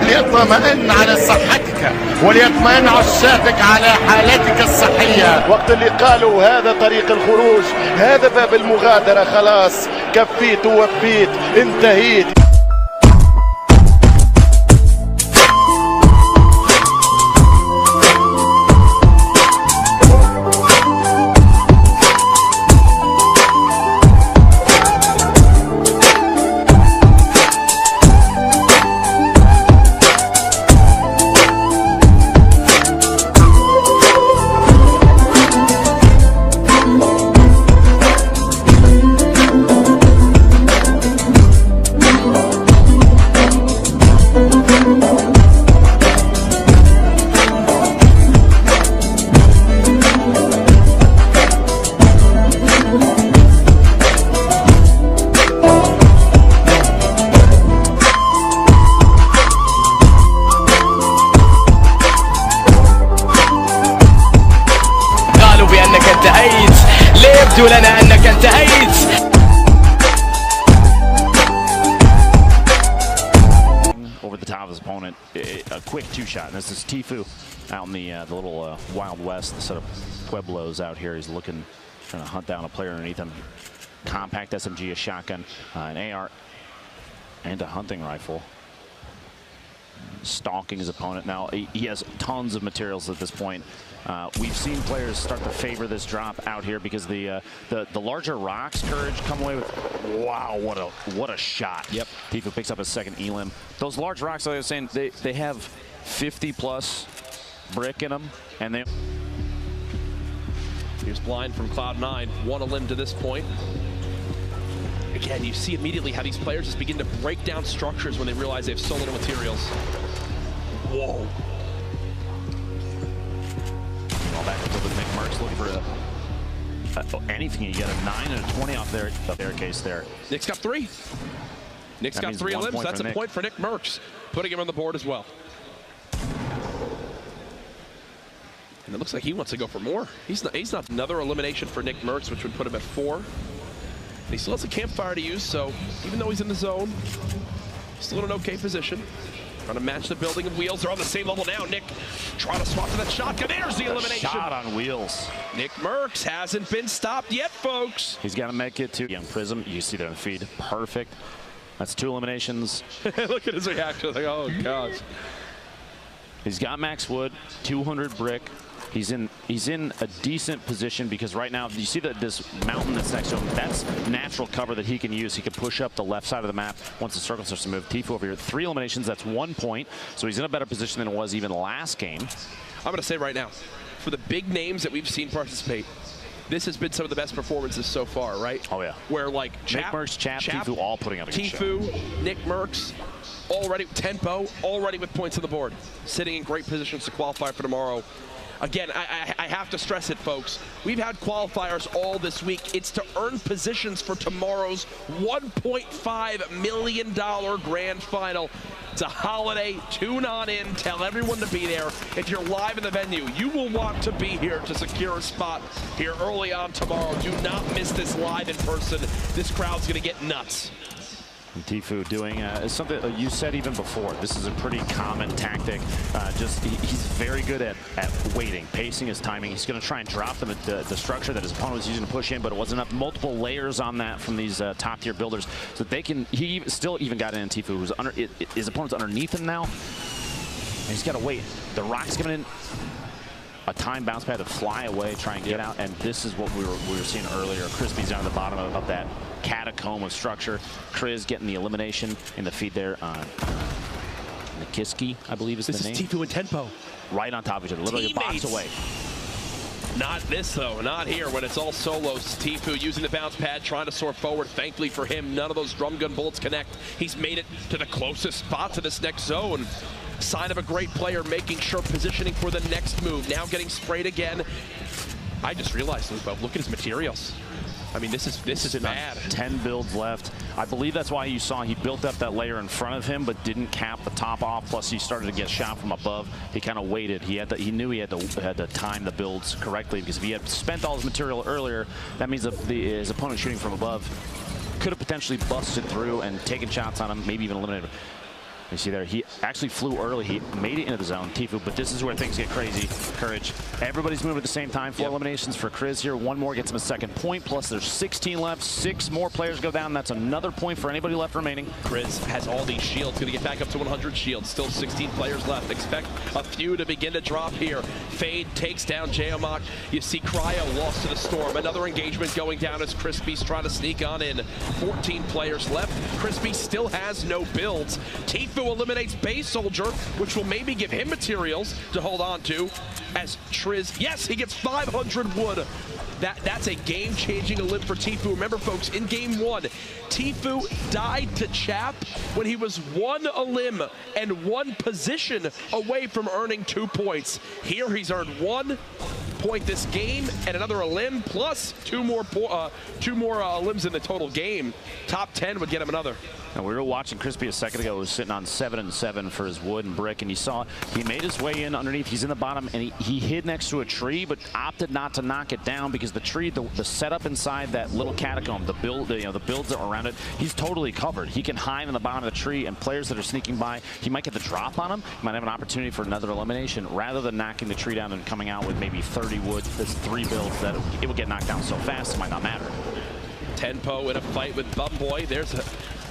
ليطمئن على صحتك وليطمئن عشاقك على حالتك الصحية. وقت اللي قالوا هذا طريق الخروج، هذا باب المغادرة، خلاص كفيت ووفيت، انتهيت. لنا أنك انتهيت. Over the top of his opponent, a quick two-shot. And this is Tiefu out in the little Wild West, the set of Pueblos out here. He's looking, trying to hunt down a player underneath him. Compact SMG, a shotgun, an AR, and a hunting rifle. Stalking his opponent. Now he has tons of materials at this point. We've seen players start to favor this drop out here because the larger rocks, Courage, come away with. Wow, what a shot! Yep. Tiefu picks up his second elim. Those large rocks, like I was saying, they have 50+ brick in them, and they. He was blind from Cloud9, one a limb to this point. Again, you see immediately how these players just begin to break down structures when they realize they have so little materials. Whoa. All back up with Nick Merckx looking for anything. You get a 9 and a 20 off their case there. Nick's got 3. Nick's got 3 limbs. That's a point for Nick Merckx, putting him on the board as well. And it looks like he wants to go for more. He's not another elimination for Nick Merckx, which would put him at 4. He still has a campfire to use, so even though he's in the zone, still in an okay position. Trying to match the building of wheels. They're on the same level now. Nick trying to swap to that shotgun. There's the elimination. Shot on wheels. Nick Merckx hasn't been stopped yet, folks. He's got to make it to Young Prism. You see there in the feed. Perfect. That's 2 eliminations. Look at his reaction. Like, oh, gosh. He's got max wood, 200 brick. He's in a decent position because right now you see that this mountain that's next to him, that's natural cover that he can use. He can push up the left side of the map once the circle starts to move. Tiefu over here, 3 eliminations, that's 1 point. So he's in a better position than it was even last game. I'm going to say right now, for the big names that we've seen participate, this has been some of the best performances so far, right? Oh yeah. Where like Nick Merckx, Chap, Tiefu all putting up a good show. Tiefu, Nick Merckx, already tempo, already with points on the board, sitting in great positions to qualify for tomorrow. Again, I have to stress it, folks. We've had qualifiers all this week. It's to earn positions for tomorrow's $1.5 million grand final. It's a holiday. Tune on in. Tell everyone to be there. If you're live in the venue, you will want to be here to secure a spot here early on tomorrow. Do not miss this live in person. This crowd's going to get nuts. And Tiefu doing something you said even before. This is a pretty common tactic. He's very good at waiting, pacing his timing. He's going to try and drop the structure that his opponent was using to push in, but it wasn't enough. Multiple layers on that from these top tier builders, so they can. He still even got in Tiefu, who's under his opponent's underneath him now. And he's got to wait. The rock's coming in. A time bounce pad to fly away, try and get out, and this is what we were seeing earlier. Crispy's down at the bottom of that catacomb of structure. Chris getting the elimination in the feed there on Nikiski, I believe is the name. This is Tiefu and Tempo. Right on top of each other, literally Teammates. a box away. Not this, though. Not here when it's all solos. Tiefu using the bounce pad, trying to soar forward. Thankfully for him, none of those drum gun bullets connect. He's made it to the closest spot to this next zone. Sign of a great player, making sure positioning for the next move. Now getting sprayed again. I just realized, look at his materials. I mean, this is bad. 10 builds left. I believe that's why you saw he built up that layer in front of him, but didn't cap the top off. Plus, he started to get shot from above. He kind of waited. He knew he had to time the builds correctly, because if he had spent all his material earlier, that means that his opponent shooting from above could have potentially busted through and taken shots on him, maybe even eliminated him. You see there, he actually flew early. He made it into the zone, Tiefu, but this is where things get crazy. Courage. Everybody's moving at the same time. 4 eliminations for Chris here. 1 more gets him a second point, plus there's 16 left. 6 more players go down. That's another point for anybody left remaining. Chris has all these shields, going to get back up to 100 shields. Still 16 players left. Expect a few to begin to drop here. Fade takes down Jayamak. You see Cryo lost to the Storm. Another engagement going down as Crispy's trying to sneak on in. 14 players left. Crispy still has no builds. Tiefu eliminates Base Soldier, which will maybe give him materials to hold on to. As Triz, yes, he gets 500 wood. That's a game-changing elim for Tiefu. Remember, folks, in game 1, Tiefu died to Chap when he was 1 elim and 1 position away from earning 2 points. Here, he's earned 1 point this game and another elim plus 2 more elims in the total game. Top 10 would get him another. And we were watching Crispy a second ago. He was sitting on 7 and 7 for his wood and brick, and you saw he made his way in underneath. He's in the bottom, and he hid next to a tree, but opted not to knock it down because the tree, the setup inside that little catacomb, the builds that are around it, he's totally covered. He can hide in the bottom of the tree, and players that are sneaking by, he might get the drop on him. He might have an opportunity for another elimination rather than knocking the tree down and coming out with maybe 30 wood. There's 3 builds that it would get knocked down so fast it might not matter. Tenpo in a fight with Bumboy. There's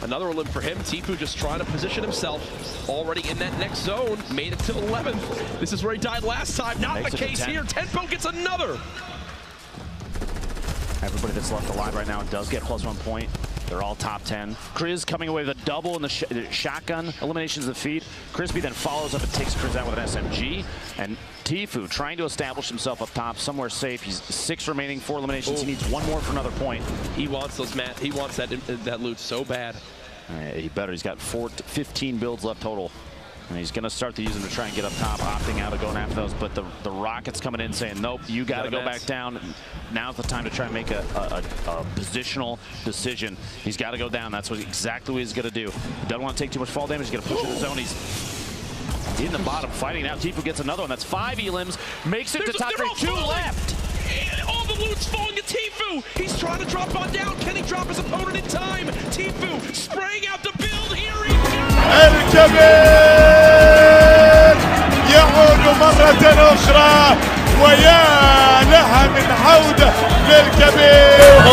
another elim for him. Tiefu just trying to position himself. Already in that next zone. Made it to 11th. This is where he died last time. Not the case here. Tenpo gets another. Everybody that's left alive right now does get +1 point. They're all top 10. Kriz coming away with a double in the shotgun. Eliminations of the feed. Crispy then follows up and takes Kriz out with an SMG. And Tiefu trying to establish himself up top somewhere safe. He's 6 remaining, 4 eliminations. He needs 1 more for another point. He wants those, Matt. He wants that loot so bad. He better. He's got 15 builds left total. And he's going to start to use them to try and get up top, opting out of going after those. But the Rockets coming in saying, nope, you got to go back down. Now's the time to try and make a positional decision. He's got to go down. That's exactly what he's going to do. He doesn't want to take too much fall damage. He's going to push in the zone. He's in the bottom fighting now. Tiefu gets another one. That's 5 elims. Makes it to top 3. 2 left. And all the loot's falling to Tiefu. He's trying to drop on down. Can he drop his opponent in time? Tiefu spraying out the build. Here he goes. الكبير يعود مرة أخرى ويا لها من عودة للكبير.